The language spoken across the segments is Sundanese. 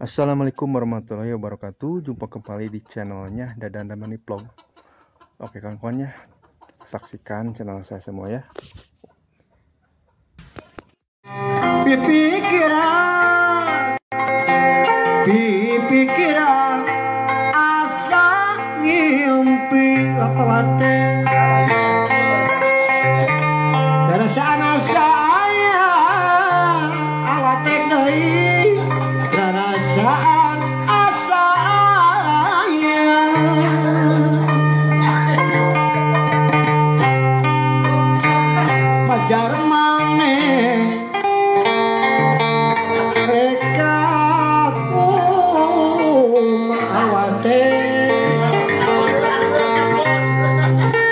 Assalamualaikum warahmatullahi wabarakatuh. Jumpa kembali di channelnya Dadan dan Money Vlog. Oke kawan-kawan ya, saksikan channel saya semua ya. Pipikiran asa ngimpi apa wate perasaan saya awate deui perasaan asa pajar maneh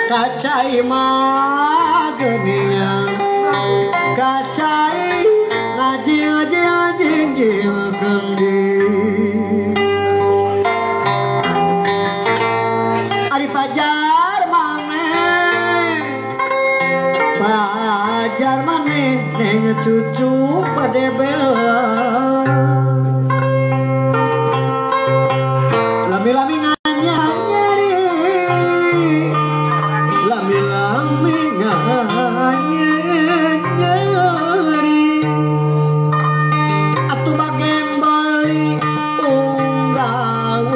kacai mah geuningan kacai ngaji kendi ari pajar maneh neng cucu pada bela lami-lami nyari lami-lami nyari atuh bagen bali unggaul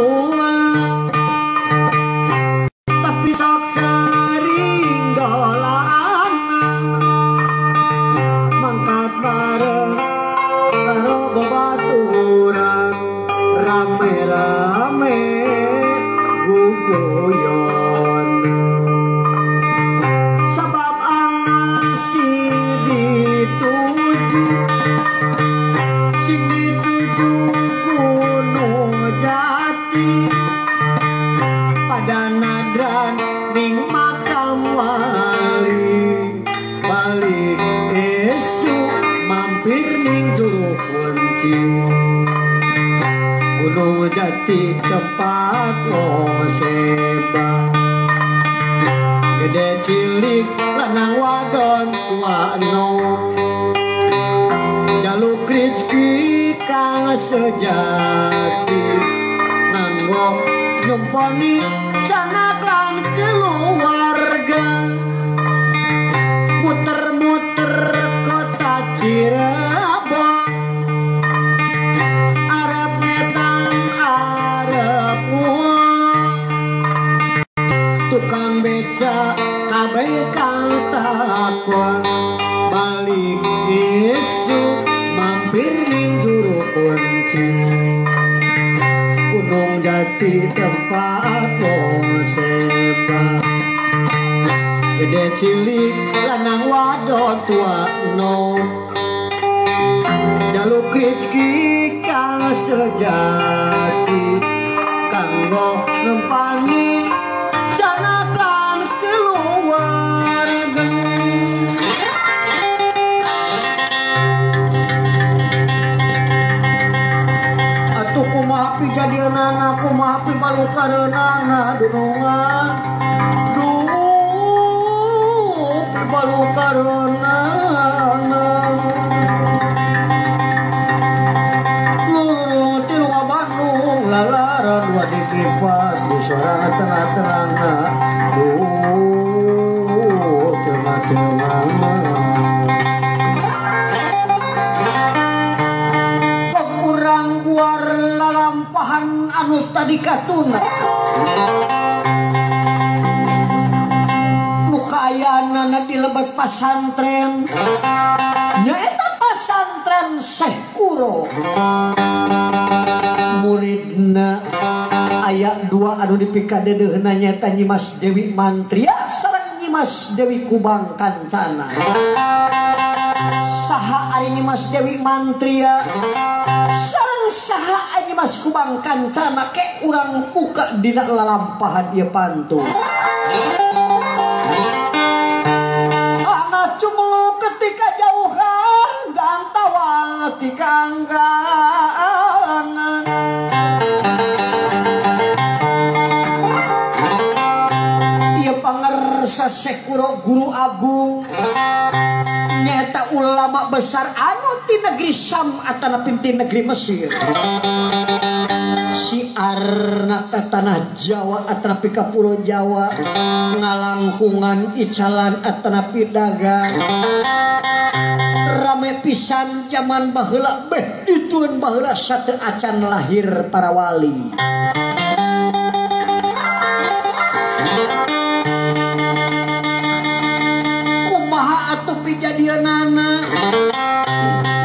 tapi sok sering dolan mangkat bareng karo babaturan rame-rame guguyon sabab anak si dituju Gunung Jati pada nadran ning makam wali balik esuk mampir ning Juru Kunci Gunung Jati tempat Oseba gede cilik lanang wadon tua enom jaluk rezeki kang sejati nganggo nyumponi sanak lan keluarga muter-muter kota Cirebon arep ngetan arep pulang tukang beca kabeh kang takon balik esuk mampir ning Juru Kunci Gunung Jati tempat Oseba gede cilik lanang wadon tua enom jaluk rezeki kang sejati kanggo nempani sanak lan keluarga atuh kumaha pijadieunana kumaha pibalukareunana dunungan pibalukareunana lulung ti luar Bandung lalaran dua dikipas di sorang tengah-tengahna tengah-tengahna pengurang guar lalampahan anu tadi katuna nukayana di lebat pasantren nyaeta pasantren Syekh Kuro muridna aya dua anu dipikadedeuna nyaeta Nyimas Dewi Mantria sareng Nyimas Dewi Kubang Kancana saha ari Nyimas Dewi Mantria sareng saha Nyimas Kubang Kancana ke urang buka dina lalampahan ieu pantun anak cumlu ketika jauhan gantawa tikanggangan ieu pangersa Syekh Kuro guru agung nyata ulama ulama besar anu ti negeri Syam atana pinti negeri Mesir. Siarna ka tanah Jawa atana pika pulau Jawa, ngalangkungan icalan atana pidagang. Rame pisan zaman baheula beh ditueun baheula sateu acan lahir para wali. Kumaha atuh pijadieunana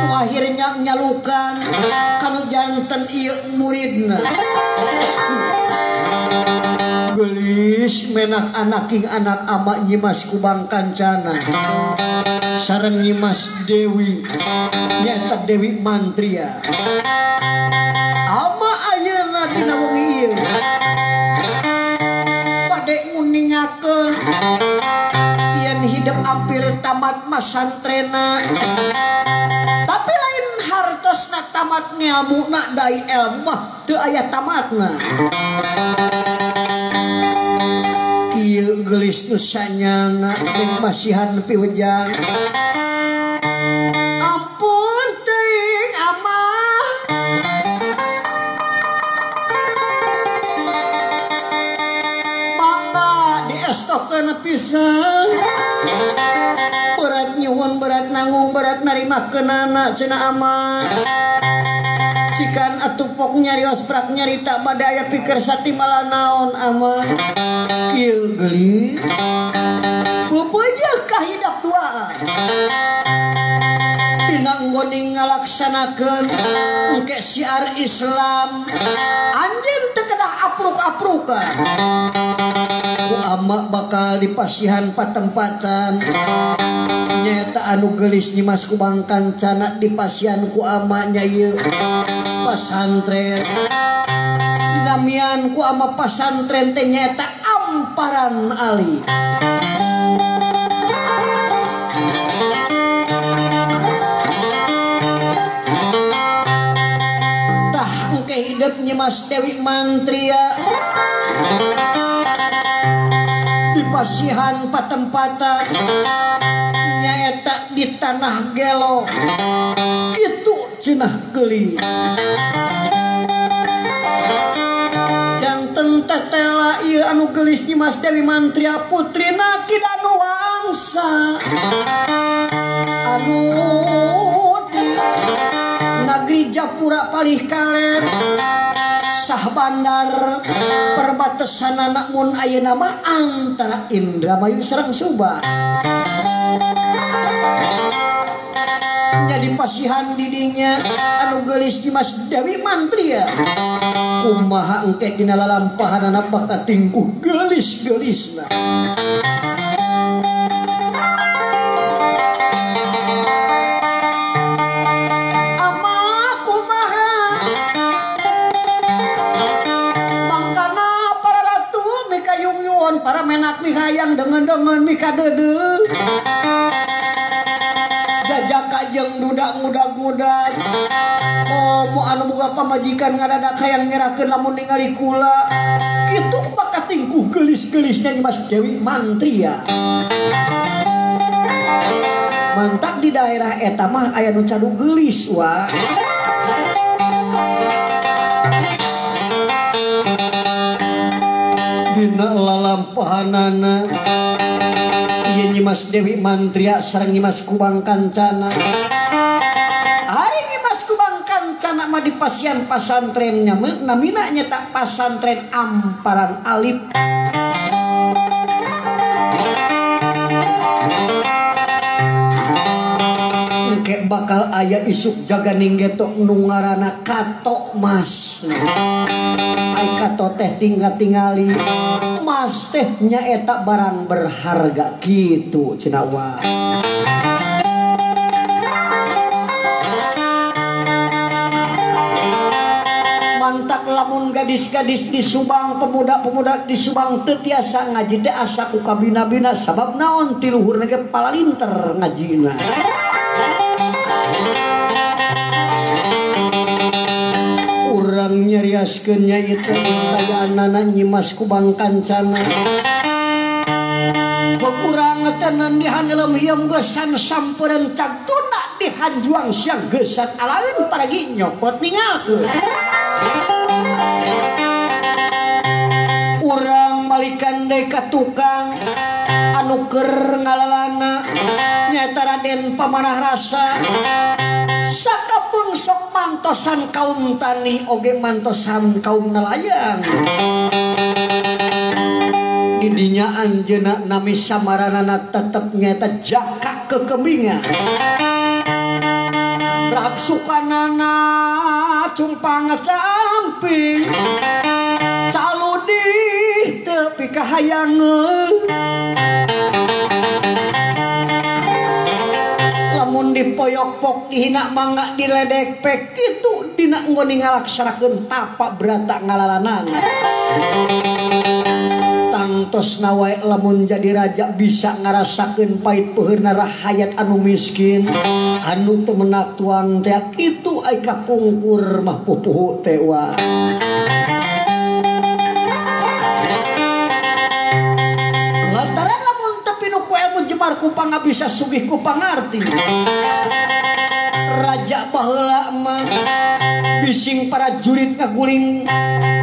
nu akhirnya nyalukan kanu janten ieu muridna. Gelis menak anaking anak ama Nyimas Kubang Kancana sareng Nyimas Dewi nyata Dewi Mantria. Ama ayeuna dina wengi ieu bade nguningakeun yen hidup hampir tamat masantrena, tapi lain hartosna tamat ngilmuna dai ilmu mah teu aya tamatna. Kieu geus nu sanyana ning masihan piwejang. Ampun teuing ama. Mangga diestokeun pisan. Berat nyuwun, berat nanggung, berat narimakeunana cenah ama. Cikan atupok nyarios prak nyarita badaya pikir satimala naon ama. Kieu geulis beubeujeuh ka hidap dua dina nggoning ngalaksanakeun engke syiar Islam anjeun teu kedah apruk-aprukan. Ku ama bakal dipasihan patempatan nyaeta anu geulis Nyimas Kubang Kancana dipasihan ku ama nya ieu pasantren. Dinamian ku ama pasantren teh nyaeta Amparan Ali. Tah engke hidup Nyimas Dewi Mantria dipasihan patempatan nyaeta di tanah Gelo kitu cenah geulis. Janten tetela ieu anu geulis Nyimas Dewi Mantria putrina Kidanu Wangsa anu nagri Japura palih kaler sah bandar perbatasan anak mun ayeuna mah antara Indramayu sareng Subang. Jadi pasihan didinya anu geulis Nyimas Dewi Mantria. Kumaha engke dina lalampahanana bakat tingkuh geulis-geulisna. Ama kumaha mangkana para ratu mika yung-yun, para menak mihayang dengan-dengan mika deudeu. Jajaka jeung budak-budak mau anu boga pamajikan ngadadak hayang nyerahkeun lamun ningali kula kitu bakat tingkuh geulis-geulisna Nyimas Dewi Mantria. Mantak di daerah eta mah aya nu cadu geulis wa. Dina lalampahanana ieu Nyimas Dewi Mantria sareng Nyimas Kubang Kancana. Ari Nyimas Kubang Kancana mah dipasihan pasantrennya namina nyata pasantren Amparan Alif. Engke bakal aya isuk jaga ninggeto nu ngaranna Kato Mas. Ai kato teh tinggal-tingali mas teh nyaeta barang berharga gitu cenah wa. Mantak lamun gadis-gadis di Subang, pemuda-pemuda di Subang teu tiasa ngaji teh asa ku kabina-bina sabab naon ti luhurna ge palalinter ngajina. Urang nyariaskeun nya itu kayaanana Nyimas Kubang Kancana. Bekurang tenen di handelem hieum geusan sampeureun cagtuna di hanjuang siang gesat alaun paragi nyokot ninggalkeun urang balikan deui ka tukang anu keur ngalalana nyaeta Raden Pamanarasa sakapung sok mantosan kaum tani oge mantosan kaum nelayan didinya anjeuna nami samaranana tetep nyaeta Jaka Kekembingan raksukanana cumpang camping caludi tepi kahayangeun lamun dipoyok-pok dihina mangga diledek pek itu dina nggoni ngalaksanakeun tapak berata ngalalanana tangtosna wae lamun jadi raja bisa ngarasakeun pait peuheurna rahayat anu miskin anu teu meunang tuan teh kitu ai kapungkur mah pupuhu teh wa lantaran lamun teu pinuh ku ilmu jemar ku pangabisa sugih ku pangarti raja baheula mah bising para jurid ngaguling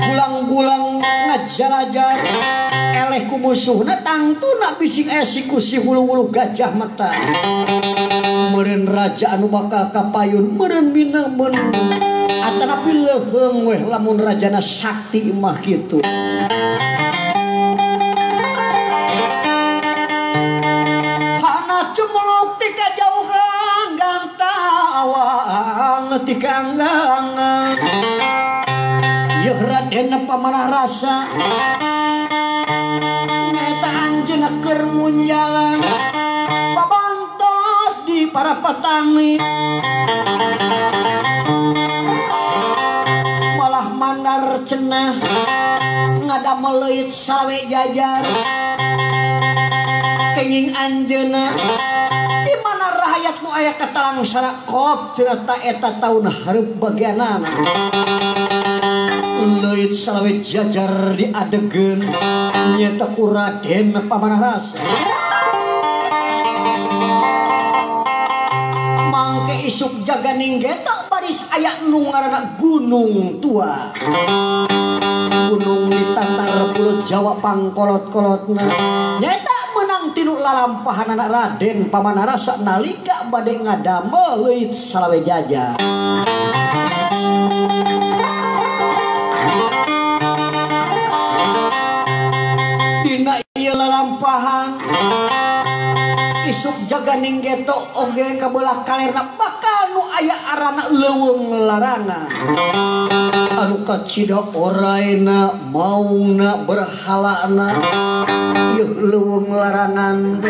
gulang-gulang ngajalajar eleh ku musuhna tangtuna bising esiku si hulu-hulu gajah mata meureun raja anu bakal kapayun meureun bineun atanapi leuheung weh lamun rajana sakti mah kitu hana cumuluk ti kajauhan gantawang ti kanggang yeuh Raden Pamanarasa nyaeta anjeunna keur munjalan pabantos di para petani malah mandar cenah ngadamel leuit salawe jajar kenging anjeunna di mana rahayat nu aya katalangsana kop cenah ta eta taun hareup bagianana leuit salawe jajar diadegeun nyaeta ku Raden Pamanarasa mangke isuk jaganing geta baris aya nu ngaranna Gunung Tua gunung di tantar Pulau Jawa pangkolot-kolotna nyaeta meunang tinu lalampahan anak Raden Pamanarasa nalika bade ngadamel leuit salawe jajar dina ieu lalampahan isuk jaganing geto oge kabelah kalerna bakal nu aya arana leuweung larangan anu kacida oraina maungna berhalana ieu leuweung larangan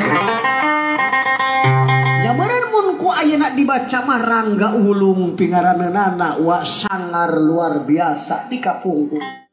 nyameureun mun ku ayeuna dibaca mah Rangga Ulung pingaraneunnana wa sangar luar biasa di kapungkur